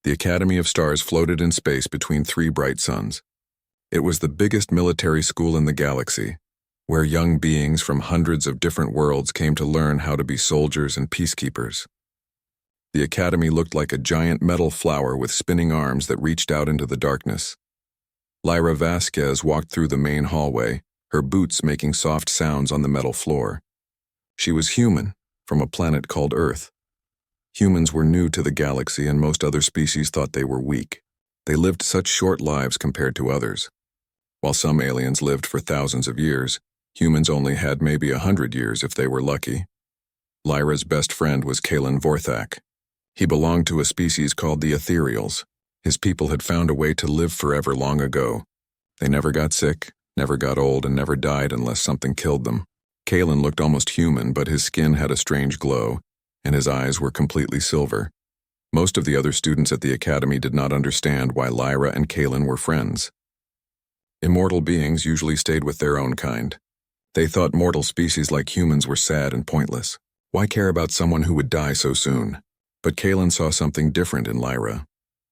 The Academy of Stars floated in space between three bright suns. It was the biggest military school in the galaxy, where young beings from hundreds of different worlds came to learn how to be soldiers and peacekeepers. The academy looked like a giant metal flower with spinning arms that reached out into the darkness. Lyra Vasquez walked through the main hallway, her boots making soft sounds on the metal floor. She was human, from a planet called Earth. Humans were new to the galaxy, and most other species thought they were weak. They lived such short lives compared to others. While some aliens lived for thousands of years, humans only had maybe 100 years if they were lucky. Lyra's best friend was Kalen Vorthak. He belonged to a species called the Ethereals. His people had found a way to live forever long ago. They never got sick, never got old, and never died unless something killed them. Kalen looked almost human, but his skin had a strange glow, and his eyes were completely silver. Most of the other students at the academy did not understand why Lyra and Kalen were friends. Immortal beings usually stayed with their own kind. They thought mortal species like humans were sad and pointless. Why care about someone who would die so soon? But Kalen saw something different in Lyra.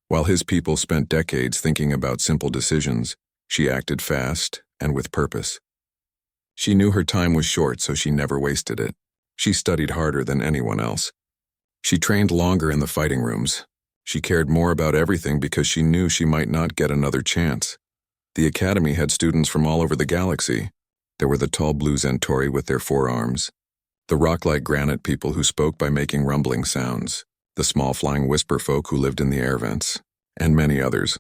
While his people spent decades thinking about simple decisions, she acted fast and with purpose. She knew her time was short, so she never wasted it. She studied harder than anyone else. She trained longer in the fighting rooms. She cared more about everything because she knew she might not get another chance. The academy had students from all over the galaxy. There were the tall blue Centauri with their 4 arms, the rock-like granite people who spoke by making rumbling sounds, the small flying whisper folk who lived in the air vents, and many others.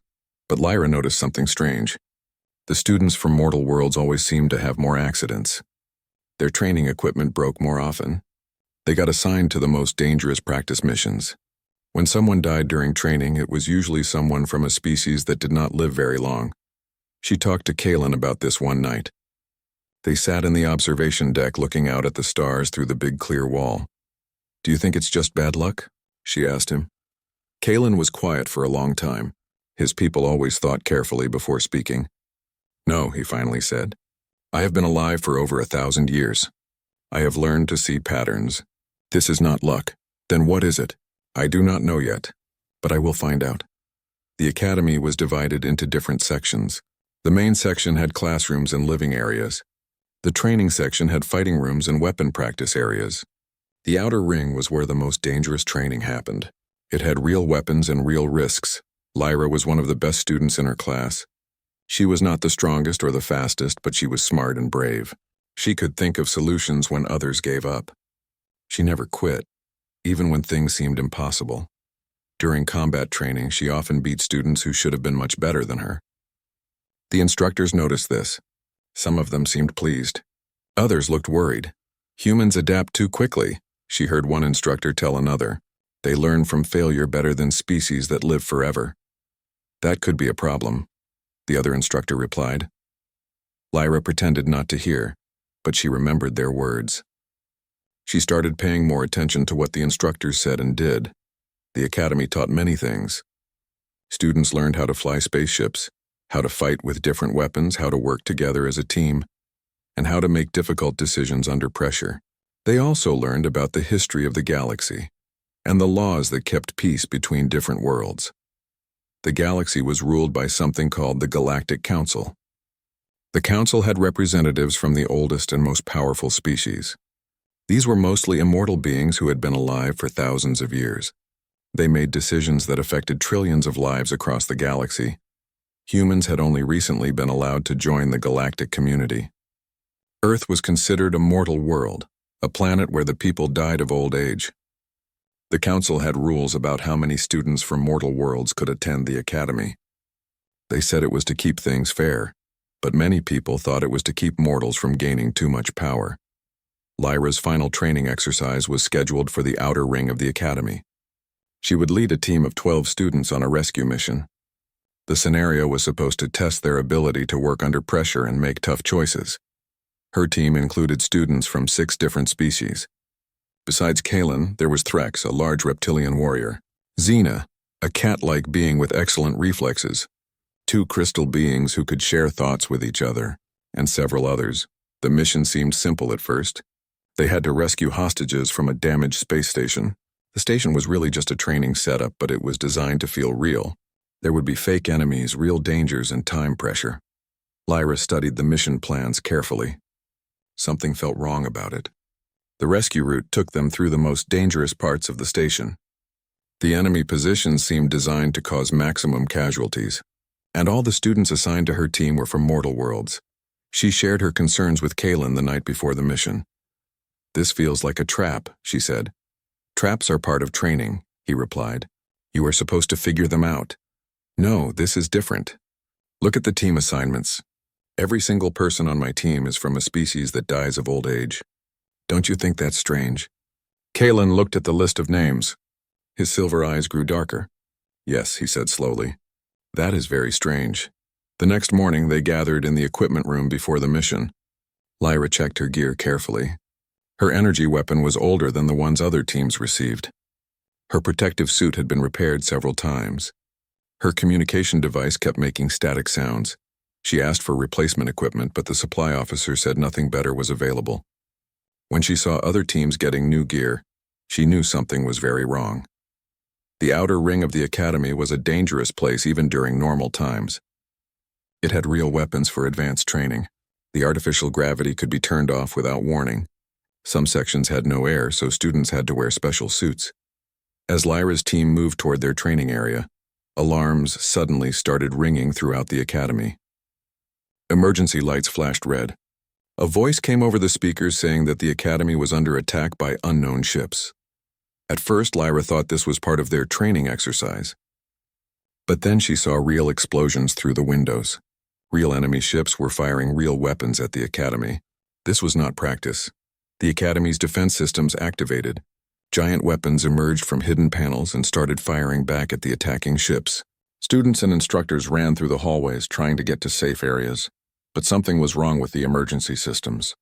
But Lyra noticed something strange. The students from mortal worlds always seemed to have more accidents. Their training equipment broke more often. They got assigned to the most dangerous practice missions. When someone died during training, it was usually someone from a species that did not live very long. She talked to Kalen about this one night. They sat in the observation deck looking out at the stars through the big clear wall. "Do you think it's just bad luck?" she asked him. Kalen was quiet for a long time. His people always thought carefully before speaking. "No," he finally said. "I have been alive for over 1,000 years. I have learned to see patterns. This is not luck. Then what is it? I do not know yet, but I will find out." The academy was divided into different sections. The main section had classrooms and living areas. The training section had fighting rooms and weapon practice areas. The outer ring was where the most dangerous training happened. It had real weapons and real risks. Lyra was one of the best students in her class. She was not the strongest or the fastest, but she was smart and brave. She could think of solutions when others gave up. She never quit, even when things seemed impossible. During combat training, she often beat students who should have been much better than her. The instructors noticed this. Some of them seemed pleased. Others looked worried. "Humans adapt too quickly," she heard one instructor tell another. "They learn from failure better than species that live forever." "That could be a problem," the other instructor replied. Lyra pretended not to hear, but she remembered their words. She started paying more attention to what the instructors said and did. The academy taught many things. Students learned how to fly spaceships, how to fight with different weapons, how to work together as a team, and how to make difficult decisions under pressure. They also learned about the history of the galaxy and the laws that kept peace between different worlds. The galaxy was ruled by something called the Galactic Council. The council had representatives from the oldest and most powerful species. These were mostly immortal beings who had been alive for thousands of years. They made decisions that affected trillions of lives across the galaxy. Humans had only recently been allowed to join the galactic community. Earth was considered a mortal world, a planet where the people died of old age. The council had rules about how many students from mortal worlds could attend the academy. They said it was to keep things fair, but many people thought it was to keep mortals from gaining too much power. Lyra's final training exercise was scheduled for the outer ring of the academy. She would lead a team of 12 students on a rescue mission. The scenario was supposed to test their ability to work under pressure and make tough choices. Her team included students from 6 different species. Besides Kalen, there was Threx, a large reptilian warrior, Xena, a cat-like being with excellent reflexes, 2 crystal beings who could share thoughts with each other, and several others. The mission seemed simple at first. They had to rescue hostages from a damaged space station. The station was really just a training setup, but it was designed to feel real. There would be fake enemies, real dangers, and time pressure. Lyra studied the mission plans carefully. Something felt wrong about it. The rescue route took them through the most dangerous parts of the station. The enemy positions seemed designed to cause maximum casualties, and all the students assigned to her team were from mortal worlds. She shared her concerns with Kaylin the night before the mission. "This feels like a trap," she said. "Traps are part of training," he replied. "You are supposed to figure them out." "No, this is different. Look at the team assignments. Every single person on my team is from a species that dies of old age. Don't you think that's strange?" Kaylin looked at the list of names. His silver eyes grew darker. "Yes," he said slowly. "That is very strange." The next morning, they gathered in the equipment room before the mission. Lyra checked her gear carefully. Her energy weapon was older than the ones other teams received. Her protective suit had been repaired several times. Her communication device kept making static sounds. She asked for replacement equipment, but the supply officer said nothing better was available. When she saw other teams getting new gear, she knew something was very wrong. The outer ring of the academy was a dangerous place even during normal times. It had real weapons for advanced training. The artificial gravity could be turned off without warning. Some sections had no air, so students had to wear special suits. As Lyra's team moved toward their training area, alarms suddenly started ringing throughout the academy. Emergency lights flashed red. A voice came over the speakers saying that the academy was under attack by unknown ships. At first, Lyra thought this was part of their training exercise. But then she saw real explosions through the windows. Real enemy ships were firing real weapons at the academy. This was not practice. The academy's defense systems activated. Giant weapons emerged from hidden panels and started firing back at the attacking ships. Students and instructors ran through the hallways trying to get to safe areas, but something was wrong with the emergency systems.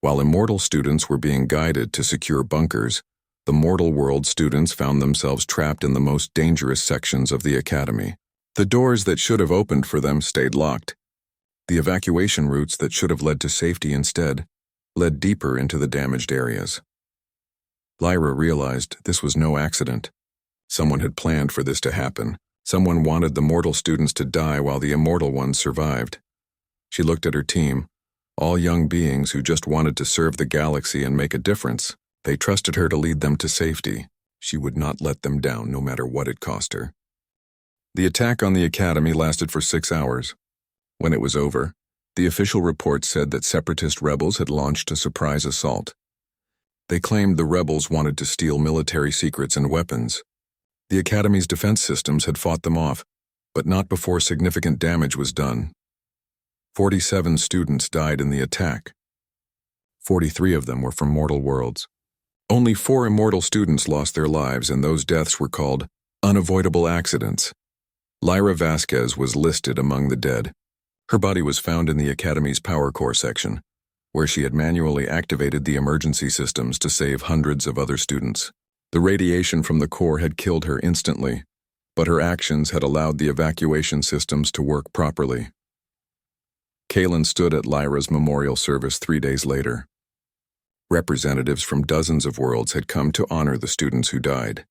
While immortal students were being guided to secure bunkers, the mortal world students found themselves trapped in the most dangerous sections of the academy. The doors that should have opened for them stayed locked. The evacuation routes that should have led to safety instead led deeper into the damaged areas. Lyra realized this was no accident. Someone had planned for this to happen. Someone wanted the mortal students to die while the immortal ones survived. She looked at her team, all young beings who just wanted to serve the galaxy and make a difference. They trusted her to lead them to safety. She would not let them down no matter what it cost her. The attack on the academy lasted for 6 hours. When it was over, the official report said that separatist rebels had launched a surprise assault. They claimed the rebels wanted to steal military secrets and weapons. The academy's defense systems had fought them off, but not before significant damage was done. 47 students died in the attack. 43 of them were from mortal worlds. Only 4 immortal students lost their lives, and those deaths were called unavoidable accidents. Lyra Vasquez was listed among the dead. Her body was found in the Academy's power core section, where she had manually activated the emergency systems to save hundreds of other students. The radiation from the core had killed her instantly, but her actions had allowed the evacuation systems to work properly. Kaylin stood at Lyra's memorial service 3 days later. Representatives from dozens of worlds had come to honor the students who died.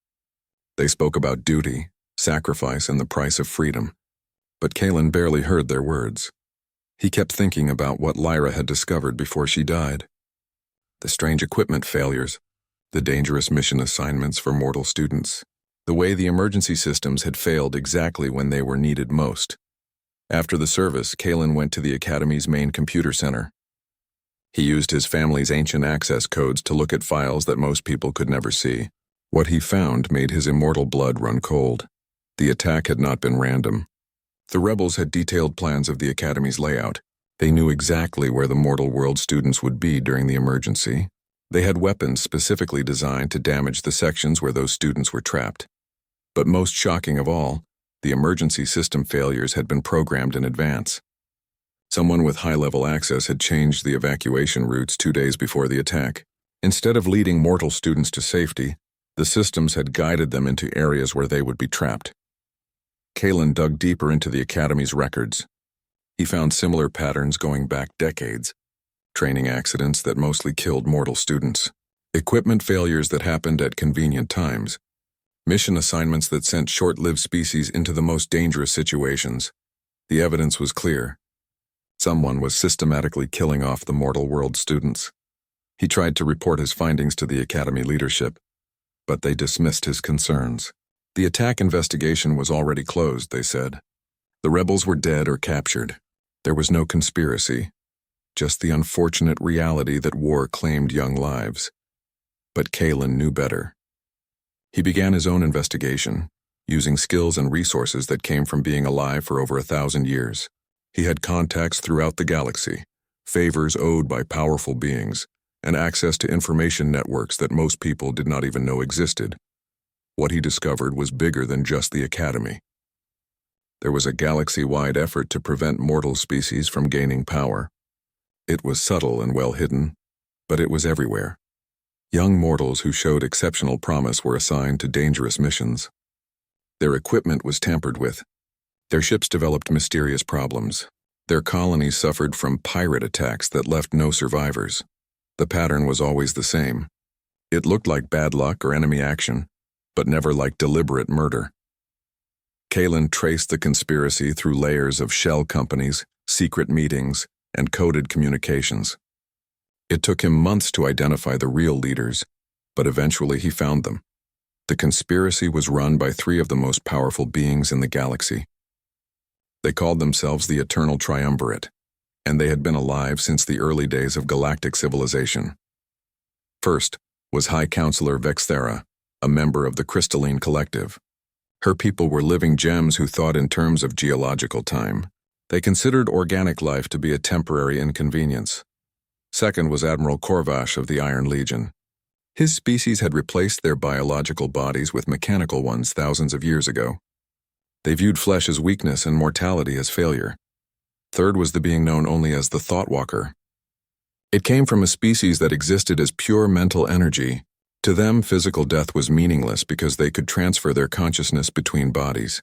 They spoke about duty, sacrifice, and the price of freedom, but Kaylin barely heard their words. He kept thinking about what Lyra had discovered before she died. The strange equipment failures, the dangerous mission assignments for mortal students, the way the emergency systems had failed exactly when they were needed most. After the service, Kaylin went to the Academy's main computer center. He used his family's ancient access codes to look at files that most people could never see. What he found made his immortal blood run cold. The attack had not been random. The rebels had detailed plans of the Academy's layout. They knew exactly where the mortal world students would be during the emergency. They had weapons specifically designed to damage the sections where those students were trapped. But most shocking of all, the emergency system failures had been programmed in advance. Someone with high-level access had changed the evacuation routes 2 days before the attack. Instead of leading mortal students to safety, the systems had guided them into areas where they would be trapped. Kaylin dug deeper into the Academy's records. He found similar patterns going back decades, training accidents that mostly killed mortal students. Equipment failures that happened at convenient times. Mission assignments that sent short-lived species into the most dangerous situations. The evidence was clear. Someone was systematically killing off the mortal world students. He tried to report his findings to the Academy leadership, but they dismissed his concerns. The attack investigation was already closed, they said. The rebels were dead or captured. There was no conspiracy, just the unfortunate reality that war claimed young lives. But Kalen knew better. He began his own investigation, using skills and resources that came from being alive for over 1,000 years. He had contacts throughout the galaxy, favors owed by powerful beings, and access to information networks that most people did not even know existed. What he discovered was bigger than just the Academy. There was a galaxy-wide effort to prevent mortal species from gaining power. It was subtle and well hidden, but it was everywhere. Young mortals who showed exceptional promise were assigned to dangerous missions. Their equipment was tampered with. Their ships developed mysterious problems. Their colonies suffered from pirate attacks that left no survivors. The pattern was always the same. It looked like bad luck or enemy action, but never like deliberate murder. Kalen traced the conspiracy through layers of shell companies, secret meetings, and coded communications. It took him months to identify the real leaders, but eventually he found them. The conspiracy was run by 3 of the most powerful beings in the galaxy. They called themselves the Eternal Triumvirate, and they had been alive since the early days of galactic civilization. First was High Counselor Vexthera, a member of the Crystalline Collective. Her people were living gems who thought in terms of geological time. They considered organic life to be a temporary inconvenience. Second was Admiral Korvash of the Iron Legion. His species had replaced their biological bodies with mechanical ones thousands of years ago. They viewed flesh as weakness and mortality as failure. Third was the being known only as the Thoughtwalker. It came from a species that existed as pure mental energy. To them, physical death was meaningless because they could transfer their consciousness between bodies.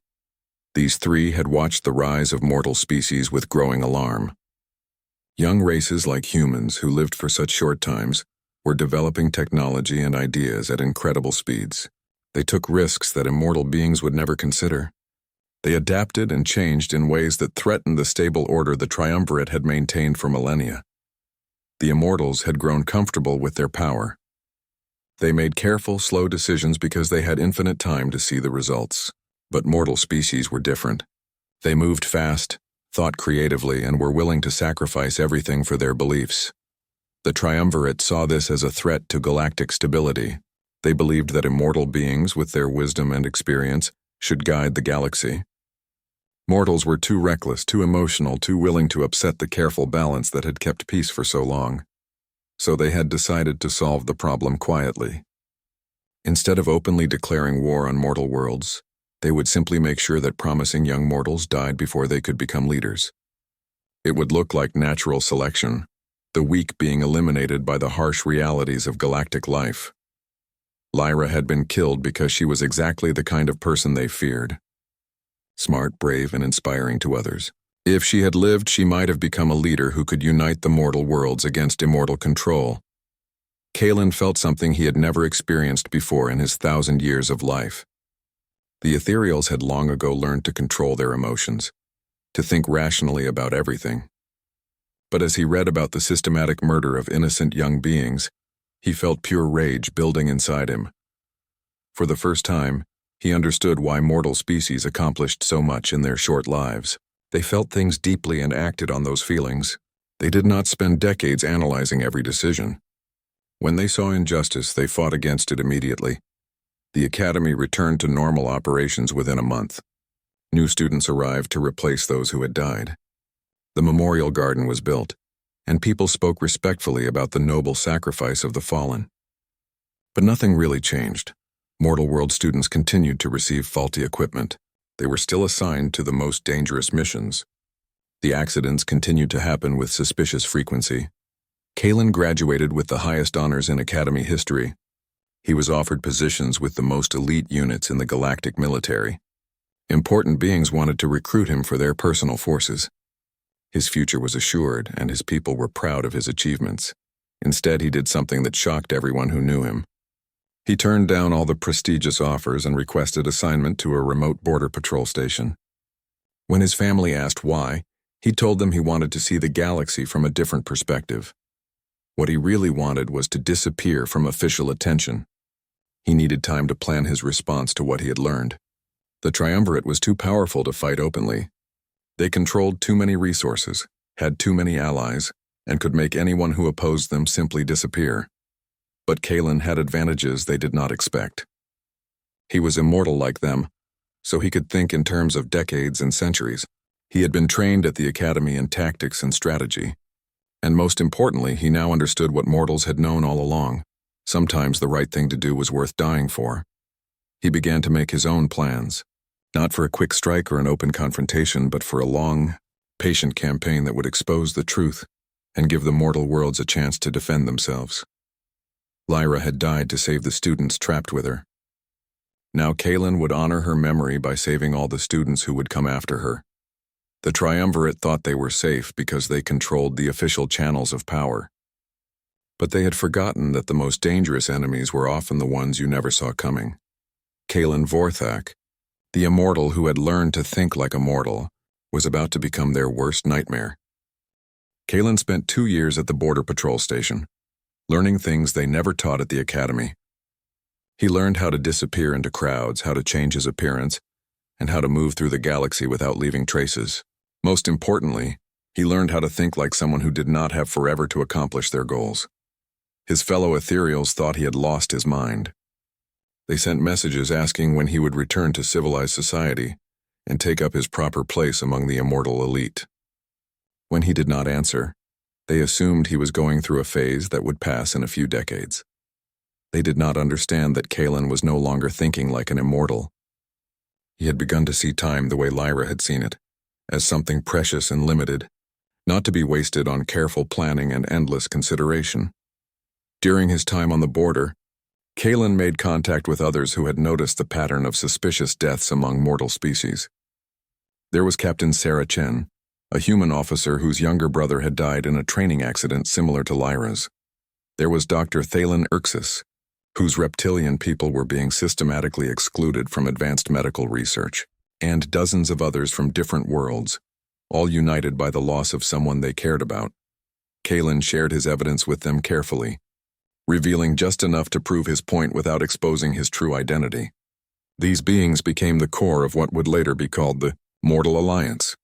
These 3 had watched the rise of mortal species with growing alarm. Young races like humans who lived for such short times were developing technology and ideas at incredible speeds. They took risks that immortal beings would never consider. They adapted and changed in ways that threatened the stable order the Triumvirate had maintained for millennia. The immortals had grown comfortable with their power. They made careful, slow decisions because they had infinite time to see the results. But mortal species were different. They moved fast, thought creatively, and were willing to sacrifice everything for their beliefs. The Triumvirate saw this as a threat to galactic stability. They believed that immortal beings, with their wisdom and experience, should guide the galaxy. Mortals were too reckless, too emotional, too willing to upset the careful balance that had kept peace for so long. So they had decided to solve the problem quietly. Instead of openly declaring war on mortal worlds, they would simply make sure that promising young mortals died before they could become leaders. It would look like natural selection, the weak being eliminated by the harsh realities of galactic life. Lyra had been killed because she was exactly the kind of person they feared. Smart, brave, and inspiring to others. If she had lived, she might have become a leader who could unite the mortal worlds against immortal control. Kalen felt something he had never experienced before in his 1,000 years of life. The ethereals had long ago learned to control their emotions, to think rationally about everything. But as he read about the systematic murder of innocent young beings, he felt pure rage building inside him. For the first time, he understood why mortal species accomplished so much in their short lives. They felt things deeply and acted on those feelings. They did not spend decades analyzing every decision. When they saw injustice, they fought against it immediately. The Academy returned to normal operations within a month. New students arrived to replace those who had died. The memorial garden was built, and people spoke respectfully about the noble sacrifice of the fallen. But nothing really changed. Mortal World students continued to receive faulty equipment. They were still assigned to the most dangerous missions. The accidents continued to happen with suspicious frequency. Kalen graduated with the highest honors in Academy history. He was offered positions with the most elite units in the galactic military. Important beings wanted to recruit him for their personal forces. His future was assured, and his people were proud of his achievements. Instead, he did something that shocked everyone who knew him. He turned down all the prestigious offers and requested assignment to a remote border patrol station. When his family asked why, he told them he wanted to see the galaxy from a different perspective. What he really wanted was to disappear from official attention. He needed time to plan his response to what he had learned. The Triumvirate was too powerful to fight openly. They controlled too many resources, had too many allies, and could make anyone who opposed them simply disappear. But Kalen had advantages they did not expect. He was immortal like them, so he could think in terms of decades and centuries. He had been trained at the academy in tactics and strategy. And most importantly, he now understood what mortals had known all along. Sometimes the right thing to do was worth dying for. He began to make his own plans, not for a quick strike or an open confrontation, but for a long, patient campaign that would expose the truth and give the mortal worlds a chance to defend themselves. Lyra had died to save the students trapped with her. Now Kalen would honor her memory by saving all the students who would come after her. The Triumvirate thought they were safe because they controlled the official channels of power. But they had forgotten that the most dangerous enemies were often the ones you never saw coming. Kalen Vorthak, the immortal who had learned to think like a mortal, was about to become their worst nightmare. Kalen spent 2 years at the border patrol station, learning things they never taught at the academy. He learned how to disappear into crowds, how to change his appearance, and how to move through the galaxy without leaving traces. Most importantly, he learned how to think like someone who did not have forever to accomplish their goals. His fellow ethereals thought he had lost his mind. They sent messages asking when he would return to civilized society and take up his proper place among the immortal elite. When he did not answer, they assumed he was going through a phase that would pass in a few decades. They did not understand that Kalen was no longer thinking like an immortal. He had begun to see time the way Lyra had seen it, as something precious and limited, not to be wasted on careful planning and endless consideration. During his time on the border, Kalen made contact with others who had noticed the pattern of suspicious deaths among mortal species. There was Captain Sarah Chen, a human officer whose younger brother had died in a training accident similar to Lyra's. There was Dr. Thalen Urxis, whose reptilian people were being systematically excluded from advanced medical research, and dozens of others from different worlds, all united by the loss of someone they cared about. Kalen shared his evidence with them carefully, revealing just enough to prove his point without exposing his true identity. These beings became the core of what would later be called the Mortal Alliance,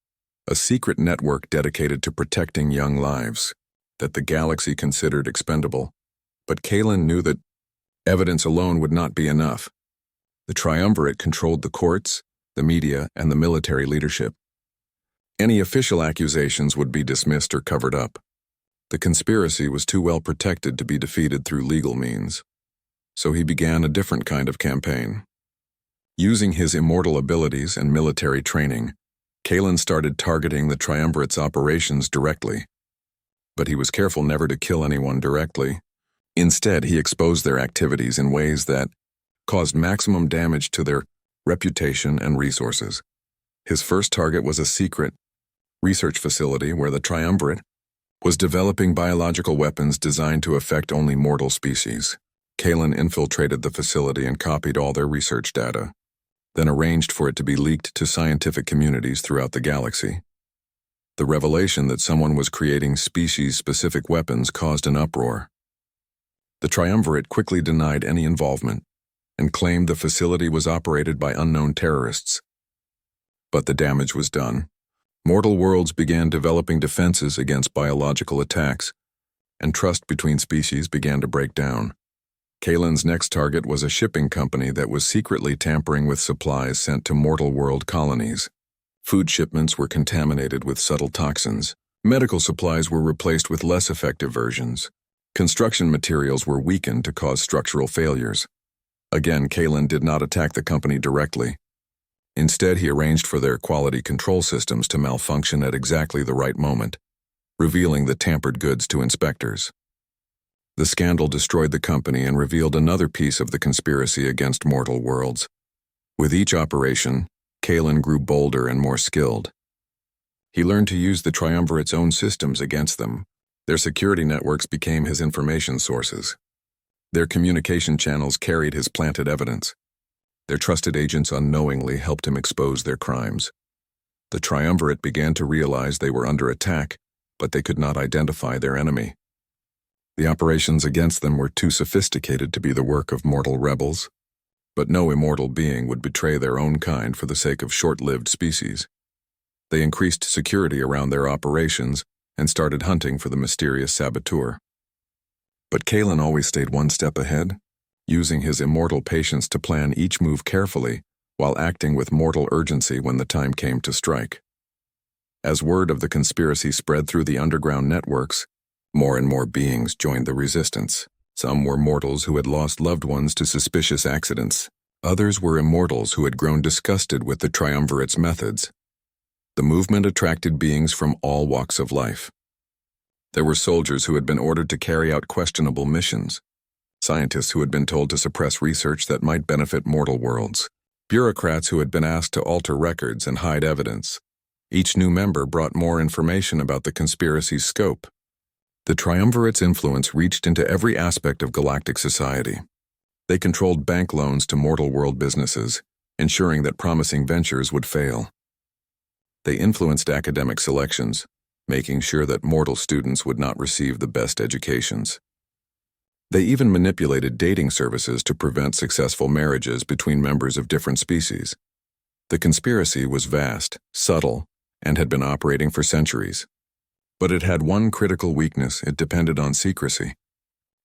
a secret network dedicated to protecting young lives that the galaxy considered expendable. But Kalen knew that evidence alone would not be enough. The Triumvirate controlled the courts, the media, and the military leadership. Any official accusations would be dismissed or covered up. The conspiracy was too well protected to be defeated through legal means. So he began a different kind of campaign. Using his immortal abilities and military training, Kalen started targeting the Triumvirate's operations directly. But he was careful never to kill anyone directly. Instead, he exposed their activities in ways that caused maximum damage to their reputation and resources. His first target was a secret research facility where the Triumvirate was developing biological weapons designed to affect only mortal species. Kalen infiltrated the facility and copied all their research data, then arranged for it to be leaked to scientific communities throughout the galaxy. The revelation that someone was creating species-specific weapons caused an uproar. The Triumvirate quickly denied any involvement and claimed the facility was operated by unknown terrorists. But the damage was done. Mortal worlds began developing defenses against biological attacks, and trust between species began to break down. Kalen's next target was a shipping company that was secretly tampering with supplies sent to mortal world colonies. Food shipments were contaminated with subtle toxins. Medical supplies were replaced with less effective versions. Construction materials were weakened to cause structural failures. Again, Kalen did not attack the company directly. Instead, he arranged for their quality control systems to malfunction at exactly the right moment, revealing the tampered goods to inspectors. The scandal destroyed the company and revealed another piece of the conspiracy against mortal worlds. With each operation, Kalen grew bolder and more skilled. He learned to use the Triumvirate's own systems against them, Their security networks became his information sources. Their communication channels carried his planted evidence. Their trusted agents unknowingly helped him expose their crimes. The triumvirate began to realize they were under attack, but they could not identify their enemy. The operations against them were too sophisticated to be the work of mortal rebels, but no immortal being would betray their own kind for the sake of short-lived species. They increased security around their operations and started hunting for the mysterious saboteur. But Kalen always stayed one step ahead, using his immortal patience to plan each move carefully while acting with mortal urgency when the time came to strike. As word of the conspiracy spread through the underground networks, more and more beings joined the resistance. Some were mortals who had lost loved ones to suspicious accidents. Others were immortals who had grown disgusted with the triumvirate's methods. The movement attracted beings from all walks of life. There were soldiers who had been ordered to carry out questionable missions, scientists who had been told to suppress research that might benefit mortal worlds, bureaucrats who had been asked to alter records and hide evidence. Each new member brought more information about the conspiracy's scope. The triumvirate's influence reached into every aspect of galactic society. They controlled bank loans to mortal world businesses, ensuring that promising ventures would fail. They influenced academic selections, making sure that mortal students would not receive the best educations. They even manipulated dating services to prevent successful marriages between members of different species. The conspiracy was vast, subtle, and had been operating for centuries. But it had one critical weakness: it depended on secrecy.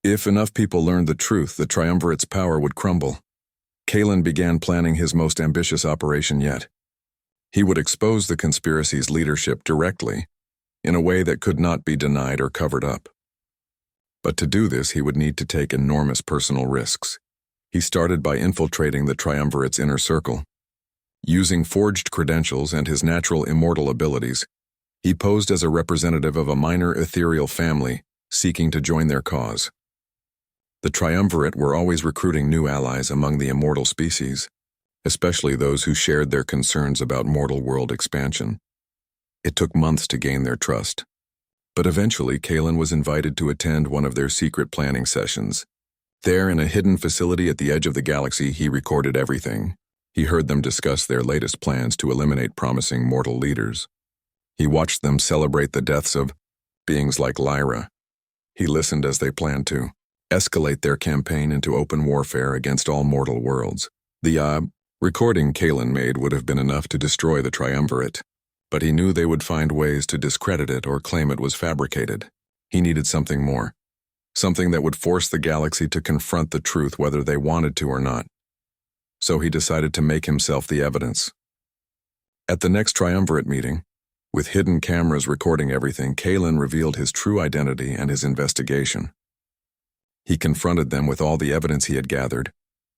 If enough people learned the truth, the triumvirate's power would crumble. Kalen began planning his most ambitious operation yet. He would expose the conspiracy's leadership directly, in a way that could not be denied or covered up. But to do this, he would need to take enormous personal risks. He started by infiltrating the triumvirate's inner circle. Using forged credentials and his natural immortal abilities, he posed as a representative of a minor ethereal family seeking to join their cause. The triumvirate were always recruiting new allies among the immortal species, especially those who shared their concerns about mortal world expansion. It took months to gain their trust. But eventually, Kalen was invited to attend one of their secret planning sessions. There, in a hidden facility at the edge of the galaxy, he recorded everything. He heard them discuss their latest plans to eliminate promising mortal leaders. He watched them celebrate the deaths of beings like Lyra. He listened as they planned to escalate their campaign into open warfare against all mortal worlds. The recording Kalen made would have been enough to destroy the triumvirate, but he knew they would find ways to discredit it or claim it was fabricated. He needed something more, something that would force the galaxy to confront the truth whether they wanted to or not. So he decided to make himself the evidence. At the next triumvirate meeting, with hidden cameras recording everything, Kalen revealed his true identity and his investigation. He confronted them with all the evidence he had gathered,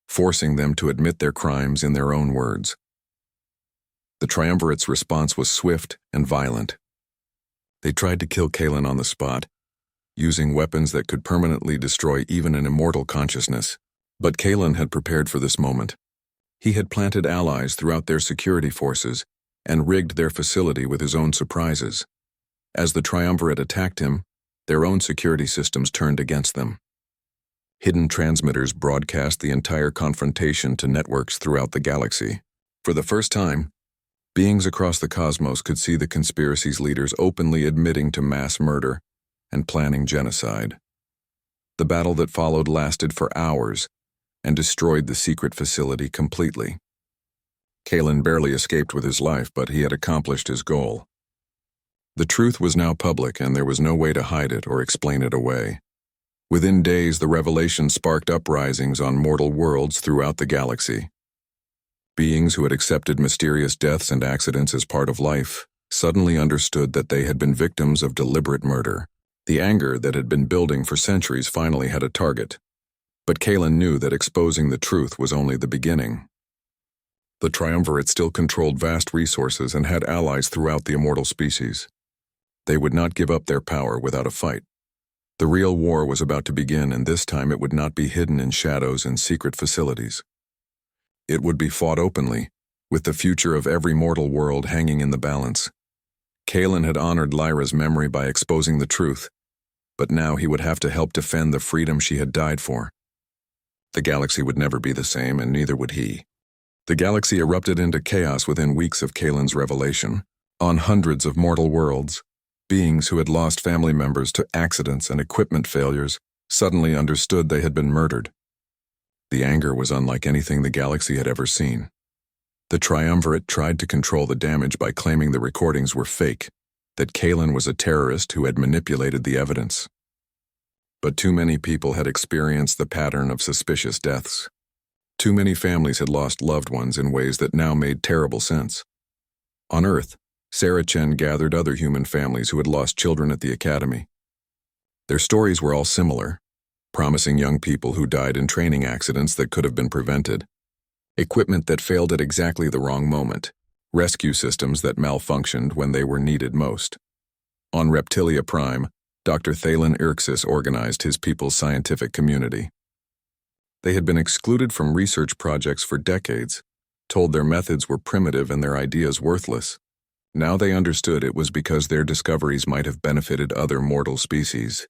forcing them to admit their crimes in their own words. The triumvirate's response was swift and violent. They tried to kill Kalen on the spot, using weapons that could permanently destroy even an immortal consciousness. But Kalen had prepared for this moment. He had planted allies throughout their security forces and rigged their facility with his own surprises. As the triumvirate attacked him, their own security systems turned against them. Hidden transmitters broadcast the entire confrontation to networks throughout the galaxy. For the first time, beings across the cosmos could see the conspiracy's leaders openly admitting to mass murder and planning genocide. The battle that followed lasted for hours and destroyed the secret facility completely. Kalen barely escaped with his life, but he had accomplished his goal. The truth was now public, and there was no way to hide it or explain it away. Within days, the revelation sparked uprisings on mortal worlds throughout the galaxy. Beings who had accepted mysterious deaths and accidents as part of life suddenly understood that they had been victims of deliberate murder. The anger that had been building for centuries finally had a target. But Kalen knew that exposing the truth was only the beginning. The triumvirate still controlled vast resources and had allies throughout the immortal species. They would not give up their power without a fight. The real war was about to begin, and this time it would not be hidden in shadows and secret facilities. It would be fought openly, with the future of every mortal world hanging in the balance. Kalen had honored Lyra's memory by exposing the truth, but now he would have to help defend the freedom she had died for. The galaxy would never be the same, and neither would he. The galaxy erupted into chaos within weeks of Kalen's revelation. On hundreds of mortal worlds, beings who had lost family members to accidents and equipment failures suddenly understood they had been murdered. The anger was unlike anything the galaxy had ever seen. The Triumvirate tried to control the damage by claiming the recordings were fake, that Kalen was a terrorist who had manipulated the evidence. But too many people had experienced the pattern of suspicious deaths. Too many families had lost loved ones in ways that now made terrible sense. On Earth, Sarah Chen gathered other human families who had lost children at the academy. Their stories were all similar, promising young people who died in training accidents that could have been prevented, equipment that failed at exactly the wrong moment, rescue systems that malfunctioned when they were needed most. On Reptilia Prime, Dr. Thalen Irxis organized his people's scientific community. They had been excluded from research projects for decades, told their methods were primitive and their ideas worthless. Now they understood it was because their discoveries might have benefited other mortal species.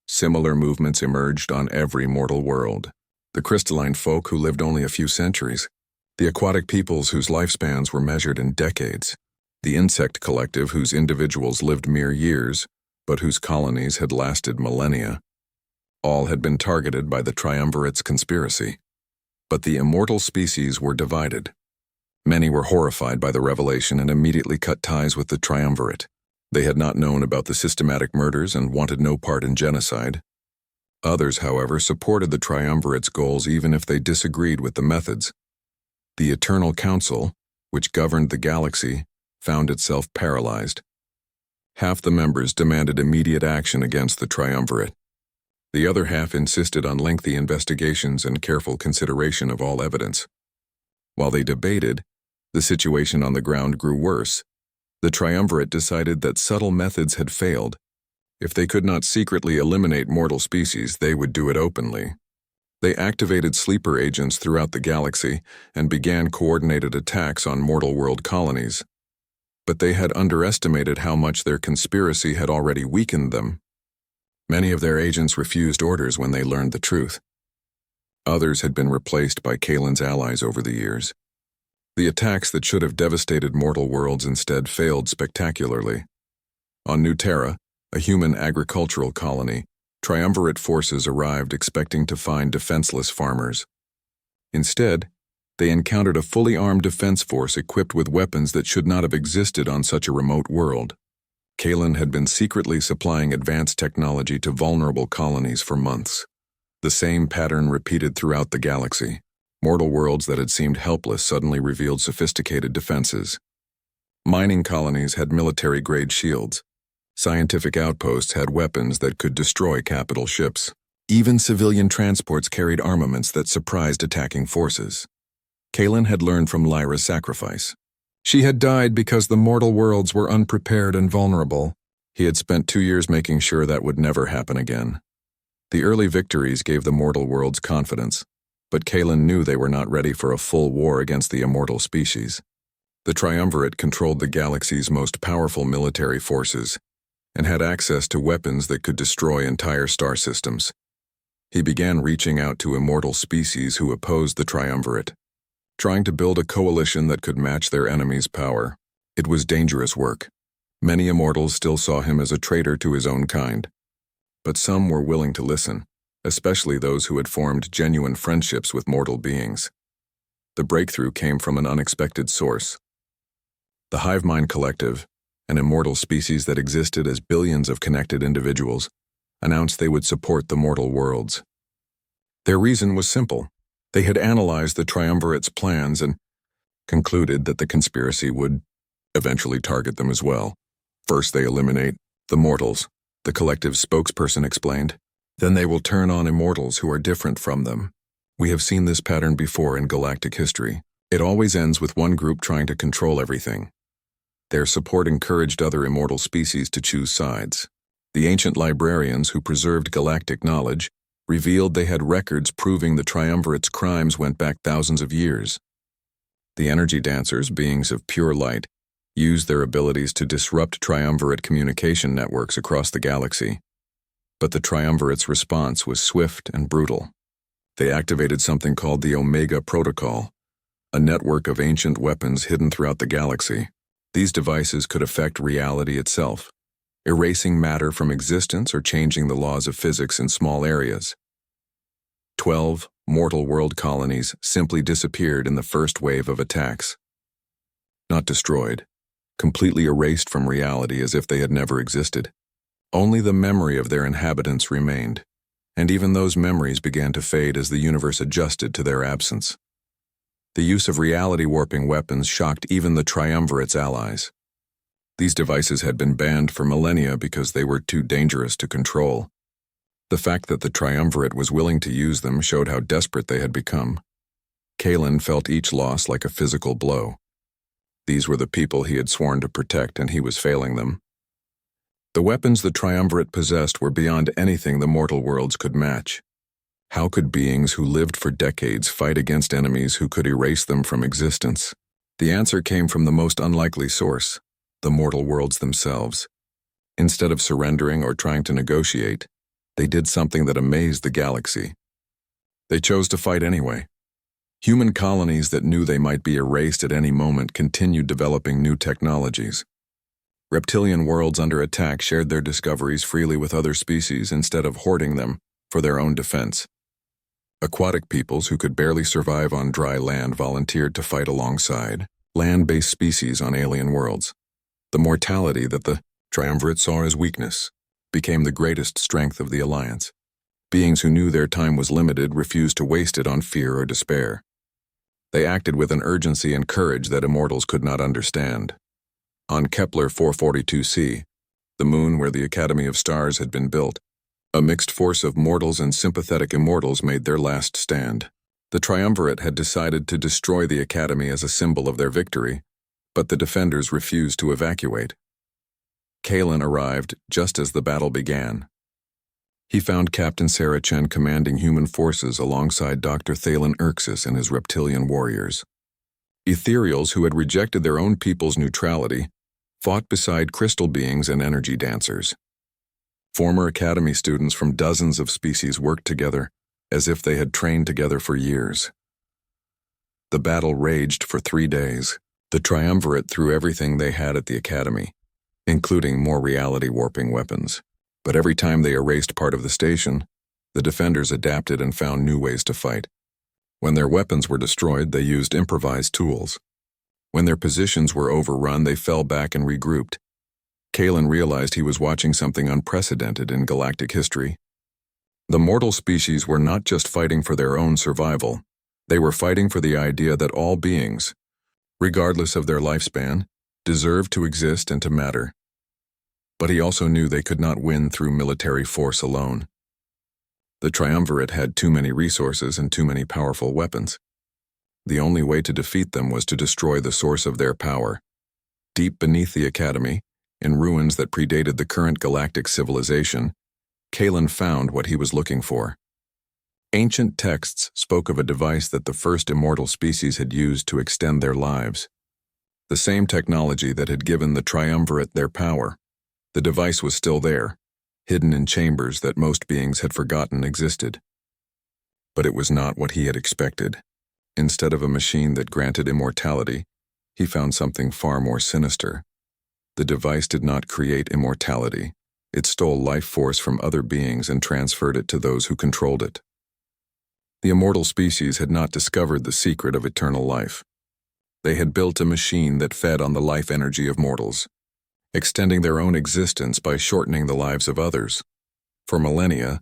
Similar movements emerged on every mortal world. The crystalline folk who lived only a few centuries, the aquatic peoples whose lifespans were measured in decades, the insect collective whose individuals lived mere years, but whose colonies had lasted millennia. All had been targeted by the Triumvirate's conspiracy. But the immortal species were divided. Many were horrified by the revelation and immediately cut ties with the Triumvirate. They had not known about the systematic murders and wanted no part in genocide. Others, however, supported the Triumvirate's goals even if they disagreed with the methods. The Eternal Council, which governed the galaxy, found itself paralyzed. Half the members demanded immediate action against the Triumvirate. The other half insisted on lengthy investigations and careful consideration of all evidence. While they debated, the situation on the ground grew worse. The Triumvirate decided that subtle methods had failed. If they could not secretly eliminate mortal species, they would do it openly. They activated sleeper agents throughout the galaxy and began coordinated attacks on mortal world colonies. But they had underestimated how much their conspiracy had already weakened them. Many of their agents refused orders when they learned the truth. Others had been replaced by Kalen's allies over the years. The attacks that should have devastated mortal worlds instead failed spectacularly. On New Terra, a human agricultural colony, Triumvirate forces arrived expecting to find defenseless farmers. Instead, they encountered a fully armed defense force equipped with weapons that should not have existed on such a remote world. Kalen had been secretly supplying advanced technology to vulnerable colonies for months. The same pattern repeated throughout the galaxy. Mortal worlds that had seemed helpless suddenly revealed sophisticated defenses. Mining colonies had military-grade shields. Scientific outposts had weapons that could destroy capital ships. Even civilian transports carried armaments that surprised attacking forces. Kalen had learned from Lyra's sacrifice. She had died because the mortal worlds were unprepared and vulnerable. He had spent 2 years making sure that would never happen again. The early victories gave the mortal worlds confidence, but Kalen knew they were not ready for a full war against the immortal species. The Triumvirate controlled the galaxy's most powerful military forces and had access to weapons that could destroy entire star systems. He began reaching out to immortal species who opposed the Triumvirate, trying to build a coalition that could match their enemies' power. It was dangerous work. Many immortals still saw him as a traitor to his own kind. But some were willing to listen, especially those who had formed genuine friendships with mortal beings. The breakthrough came from an unexpected source. The Hive Mind Collective, an immortal species that existed as billions of connected individuals, announced they would support the mortal worlds. Their reason was simple. They had analyzed the Triumvirate's plans and concluded that the conspiracy would eventually target them as well. First they eliminate the mortals, the collective's spokesperson explained. Then they will turn on immortals who are different from them. We have seen this pattern before in galactic history. It always ends with one group trying to control everything. Their support encouraged other immortal species to choose sides. The ancient librarians who preserved galactic knowledge revealed they had records proving the Triumvirate's crimes went back thousands of years. The energy dancers, beings of pure light, used their abilities to disrupt Triumvirate communication networks across the galaxy. But the triumvirate's response was swift and brutal. They activated something called the Omega Protocol, a network of ancient weapons hidden throughout the galaxy. These devices could affect reality itself, erasing matter from existence or changing the laws of physics in small areas. 12 mortal world colonies simply disappeared in the first wave of attacks. Not destroyed, completely erased from reality as if they had never existed. Only the memory of their inhabitants remained, and even those memories began to fade as the universe adjusted to their absence. The use of reality-warping weapons shocked even the Triumvirate's allies. These devices had been banned for millennia because they were too dangerous to control. The fact that the Triumvirate was willing to use them showed how desperate they had become. Kalen felt each loss like a physical blow. These were the people he had sworn to protect, and he was failing them. The weapons the Triumvirate possessed were beyond anything the mortal worlds could match. How could beings who lived for decades fight against enemies who could erase them from existence? The answer came from the most unlikely source, the mortal worlds themselves. Instead of surrendering or trying to negotiate, they did something that amazed the galaxy. They chose to fight anyway. Human colonies that knew they might be erased at any moment continued developing new technologies. Reptilian worlds under attack shared their discoveries freely with other species instead of hoarding them for their own defense. Aquatic peoples who could barely survive on dry land volunteered to fight alongside land-based species on alien worlds. The mortality that the Triumvirate saw as weakness became the greatest strength of the alliance. Beings who knew their time was limited refused to waste it on fear or despair. They acted with an urgency and courage that immortals could not understand. On Kepler 442c, the moon where the Academy of Stars had been built, a mixed force of mortals and sympathetic immortals made their last stand. The Triumvirate had decided to destroy the Academy as a symbol of their victory, but the defenders refused to evacuate. Kalen arrived just as the battle began. He found Captain Sarah Chen commanding human forces alongside Dr. Thalen Erxis and his reptilian warriors. Ethereals who had rejected their own people's neutrality fought beside crystal beings and energy dancers. Former Academy students from dozens of species worked together as if they had trained together for years. The battle raged for 3 days. The Triumvirate threw everything they had at the Academy, including more reality-warping weapons. But every time they erased part of the station, the defenders adapted and found new ways to fight. When their weapons were destroyed, they used improvised tools. When their positions were overrun, they fell back and regrouped. Kalen realized he was watching something unprecedented in galactic history. The mortal species were not just fighting for their own survival. They were fighting for the idea that all beings, regardless of their lifespan, deserved to exist and to matter. But he also knew they could not win through military force alone. The Triumvirate had too many resources and too many powerful weapons. The only way to defeat them was to destroy the source of their power. Deep beneath the Academy, in ruins that predated the current galactic civilization, Kalen found what he was looking for. Ancient texts spoke of a device that the first immortal species had used to extend their lives. The same technology that had given the Triumvirate their power. The device was still there, hidden in chambers that most beings had forgotten existed. But it was not what he had expected. Instead of a machine that granted immortality, he found something far more sinister. The device did not create immortality. It stole life force from other beings and transferred it to those who controlled it. The immortal species had not discovered the secret of eternal life. They had built a machine that fed on the life energy of mortals, extending their own existence by shortening the lives of others. For millennia,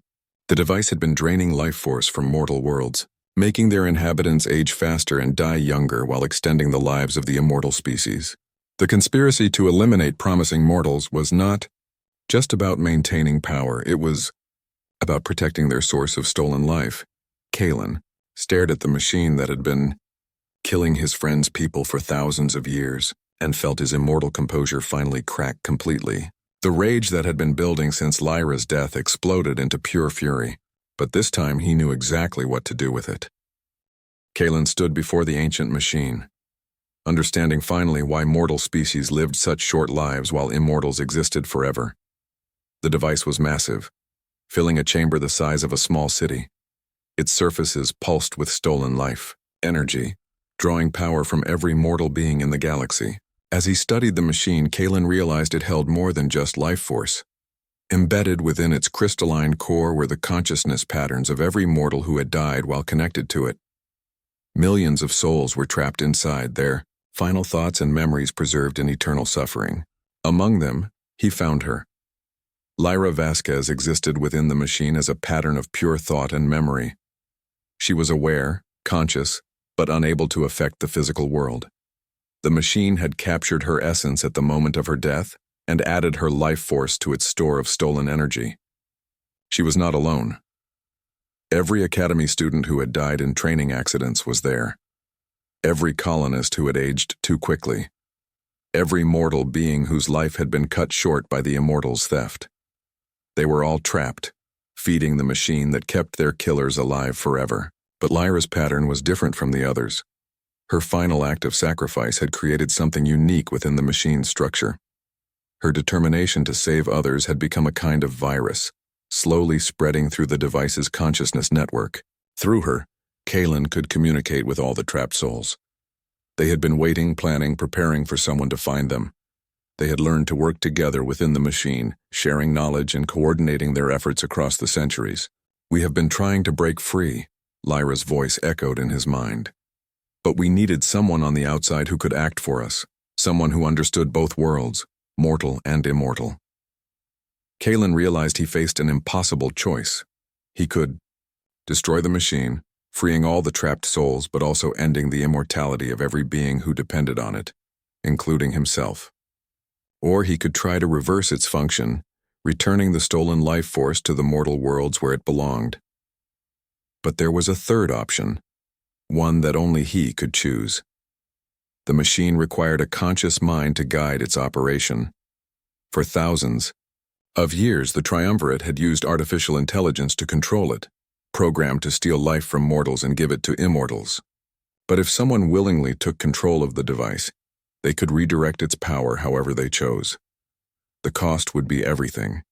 the device had been draining life force from mortal worlds, making their inhabitants age faster and die younger while extending the lives of the immortal species. The conspiracy to eliminate promising mortals was not just about maintaining power, it was about protecting their source of stolen life. Kalen stared at the machine that had been killing his friend's people for thousands of years and felt his immortal composure finally crack completely. The rage that had been building since Lyra's death exploded into pure fury, but this time he knew exactly what to do with it. Kalen stood before the ancient machine, understanding finally why mortal species lived such short lives while immortals existed forever. The device was massive. filling a chamber the size of a small city. Its surfaces pulsed with stolen life, energy, drawing power from every mortal being in the galaxy. As he studied the machine, Kalen realized it held more than just life force. Embedded within its crystalline core were the consciousness patterns of every mortal who had died while connected to it. Millions of souls were trapped inside, their final thoughts and memories preserved in eternal suffering. Among them, he found her. Lyra Vasquez existed within the machine as a pattern of pure thought and memory. She was aware, conscious, but unable to affect the physical world. The machine had captured her essence at the moment of her death and added her life force to its store of stolen energy. She was not alone. Every Academy student who had died in training accidents was there. Every colonist who had aged too quickly. Every mortal being whose life had been cut short by the Immortal's theft. They were all trapped, feeding the machine that kept their killers alive forever. But Lyra's pattern was different from the others. Her final act of sacrifice had created something unique within the machine's structure. Her determination to save others had become a kind of virus, slowly spreading through the device's consciousness network. Through her, Kalen could communicate with all the trapped souls. They had been waiting, planning, preparing for someone to find them. They had learned to work together within the machine, sharing knowledge and coordinating their efforts across the centuries. "We have been trying to break free," Lyra's voice echoed in his mind. "But we needed someone on the outside who could act for us, someone who understood both worlds, mortal and immortal." Kalen realized he faced an impossible choice. He could destroy the machine, freeing all the trapped souls but also ending the immortality of every being who depended on it, including himself. Or he could try to reverse its function, returning the stolen life force to the mortal worlds where it belonged. But there was a third option, one that only he could choose. The machine required a conscious mind to guide its operation. For thousands of years, the Triumvirate had used artificial intelligence to control it, programmed to steal life from mortals and give it to immortals. But if someone willingly took control of the device, they could redirect its power however they chose. The cost would be everything.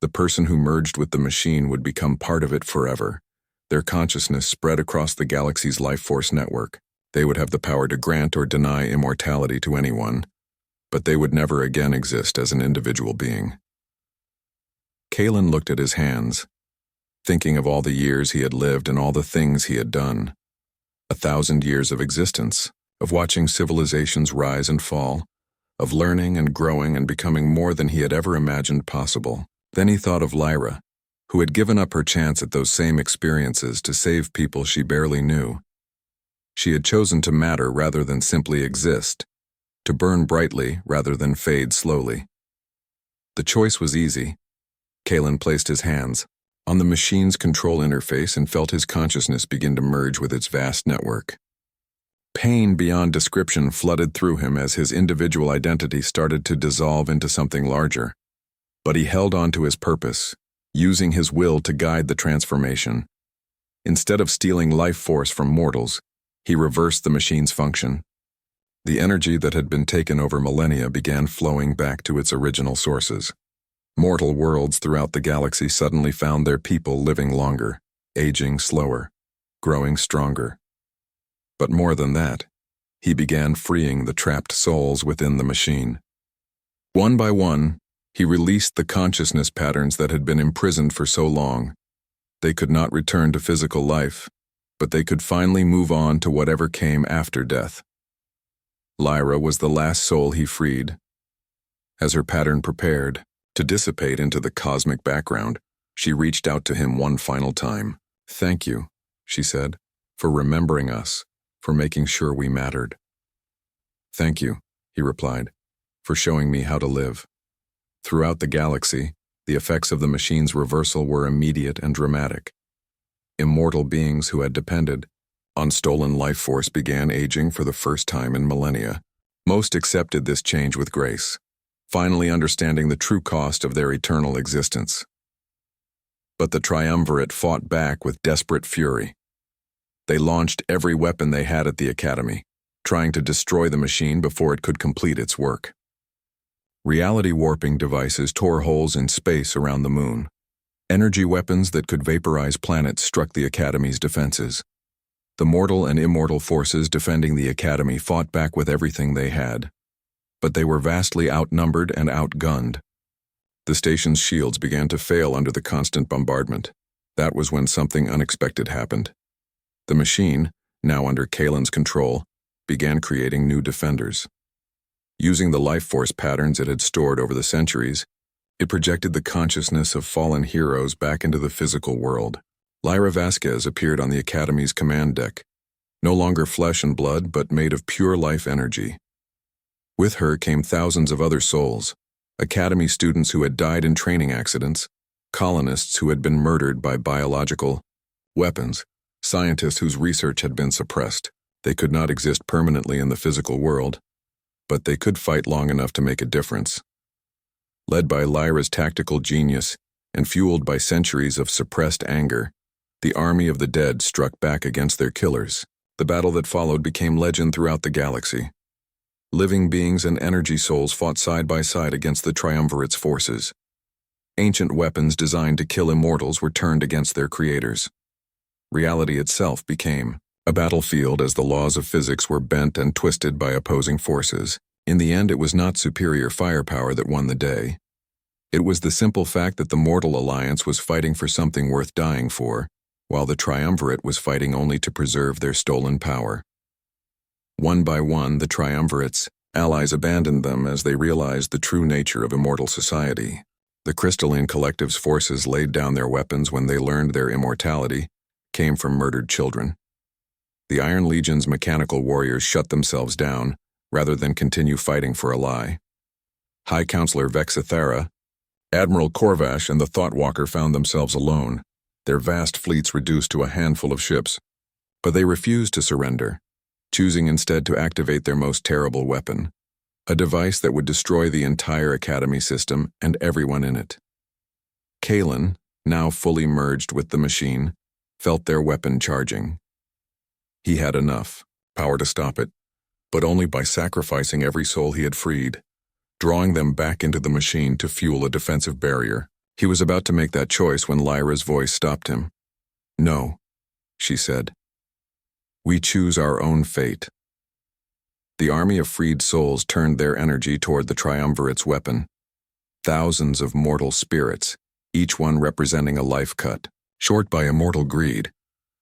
The person who merged with the machine would become part of it forever. Their consciousness spread across the galaxy's life force network. They would have the power to grant or deny immortality to anyone, but they would never again exist as an individual being. Kalen looked at his hands, thinking of all the years he had lived and all the things he had done. 1,000 years of existence, of watching civilizations rise and fall, of learning and growing and becoming more than he had ever imagined possible. Then he thought of Lyra, who had given up her chance at those same experiences to save people she barely knew. She had chosen to matter rather than simply exist, to burn brightly rather than fade slowly. The choice was easy. Kalen placed his hands on the machine's control interface and felt his consciousness begin to merge with its vast network. Pain beyond description flooded through him as his individual identity started to dissolve into something larger. But he held on to his purpose, using his will to guide the transformation. Instead of stealing life force from mortals, he reversed the machine's function. The energy that had been taken over millennia began flowing back to its original sources. Mortal worlds throughout the galaxy suddenly found their people living longer, aging slower, growing stronger. But more than that, he began freeing the trapped souls within the machine. One by one, he released the consciousness patterns that had been imprisoned for so long. They could not return to physical life, but they could finally move on to whatever came after death. Lyra was the last soul he freed. As her pattern prepared to dissipate into the cosmic background, she reached out to him one final time. "Thank you," she said, "for remembering us, for making sure we mattered." "Thank you," he replied, "for showing me how to live." Throughout the galaxy, the effects of the machine's reversal were immediate and dramatic. Immortal beings who had depended on stolen life force began aging for the first time in millennia. Most accepted this change with grace, finally understanding the true cost of their eternal existence. But the Triumvirate fought back with desperate fury. They launched every weapon they had at the Academy, trying to destroy the machine before it could complete its work. Reality warping devices tore holes in space around the moon. Energy weapons that could vaporize planets struck the Academy's defenses. The mortal and immortal forces defending the Academy fought back with everything they had. But they were vastly outnumbered and outgunned. The station's shields began to fail under the constant bombardment. That was when something unexpected happened. The machine, now under Kalen's control, began creating new defenders. Using the life force patterns it had stored over the centuries, it projected the consciousness of fallen heroes back into the physical world. Lyra Vasquez appeared on the Academy's command deck, no longer flesh and blood but made of pure life energy. With her came thousands of other souls, Academy students who had died in training accidents, colonists who had been murdered by biological weapons, scientists whose research had been suppressed. They could not exist permanently in the physical world, but they could fight long enough to make a difference. Led by Lyra's tactical genius and fueled by centuries of suppressed anger, the army of the dead struck back against their killers. The battle that followed became legend throughout the galaxy. Living beings and energy souls fought side by side against the Triumvirate's forces. Ancient weapons designed to kill immortals were turned against their creators. Reality itself became a battlefield as the laws of physics were bent and twisted by opposing forces. In the end, it was not superior firepower that won the day. It was the simple fact that the Mortal Alliance was fighting for something worth dying for, while the Triumvirate was fighting only to preserve their stolen power. One by one, the Triumvirate's allies abandoned them as they realized the true nature of immortal society. The Crystalline Collective's forces laid down their weapons when they learned their immortality came from murdered children. The Iron Legion's mechanical warriors shut themselves down, rather than continue fighting for a lie. High Counselor Vexithera, Admiral Corvash, and the Thoughtwalker found themselves alone, their vast fleets reduced to a handful of ships. But they refused to surrender, choosing instead to activate their most terrible weapon, a device that would destroy the entire Academy system and everyone in it. Kalen, now fully merged with the machine, felt their weapon charging. He had enough power to stop it, but only by sacrificing every soul he had freed, drawing them back into the machine to fuel a defensive barrier. He was about to make that choice when Lyra's voice stopped him. "No," she said. "We choose our own fate." The army of freed souls turned their energy toward the Triumvirate's weapon. Thousands of mortal spirits, each one representing a life cut, short by immortal greed,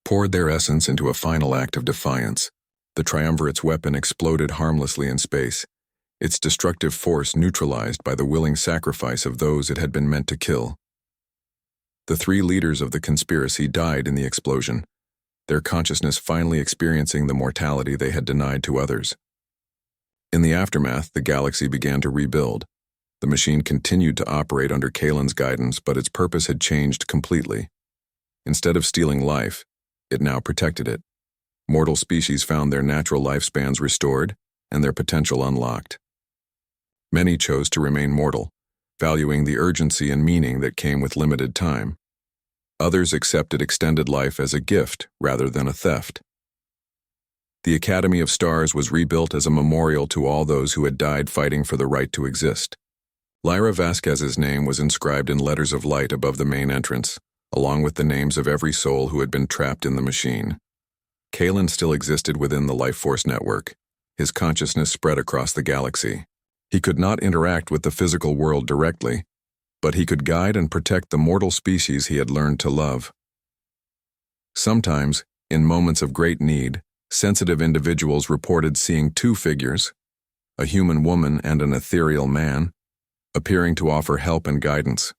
poured their essence into a final act of defiance. The Triumvirate's weapon exploded harmlessly in space, its destructive force neutralized by the willing sacrifice of those it had been meant to kill. The three leaders of the conspiracy died in the explosion, their consciousness finally experiencing the mortality they had denied to others. In the aftermath, the galaxy began to rebuild. The machine continued to operate under Kalen's guidance, but its purpose had changed completely. Instead of stealing life, it now protected it. Mortal species found their natural lifespans restored and their potential unlocked. Many chose to remain mortal, valuing the urgency and meaning that came with limited time. Others accepted extended life as a gift rather than a theft. The Academy of Stars was rebuilt as a memorial to all those who had died fighting for the right to exist. Lyra Vasquez's name was inscribed in letters of light above the main entrance, along with the names of every soul who had been trapped in the machine. Kalen still existed within the life force network, his consciousness spread across the galaxy. He could not interact with the physical world directly, but he could guide and protect the mortal species he had learned to love. Sometimes, in moments of great need, sensitive individuals reported seeing two figures, a human woman and an ethereal man, appearing to offer help and guidance.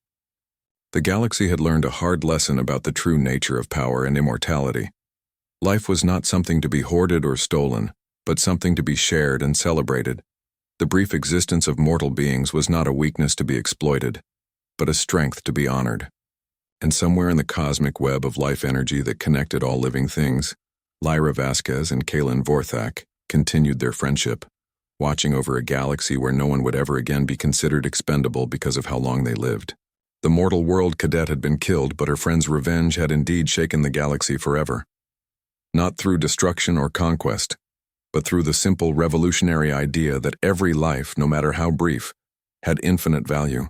The galaxy had learned a hard lesson about the true nature of power and immortality. Life was not something to be hoarded or stolen, but something to be shared and celebrated. The brief existence of mortal beings was not a weakness to be exploited, but a strength to be honored. And somewhere in the cosmic web of life energy that connected all living things, Lyra Vasquez and Kalen Vorthak continued their friendship, watching over a galaxy where no one would ever again be considered expendable because of how long they lived. The mortal world Cadet had been killed, but her friend's revenge had indeed shaken the galaxy forever. Not through destruction or conquest, but through the simple revolutionary idea that every life, no matter how brief, had infinite value.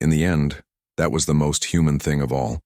In the end, That was the most human thing of all.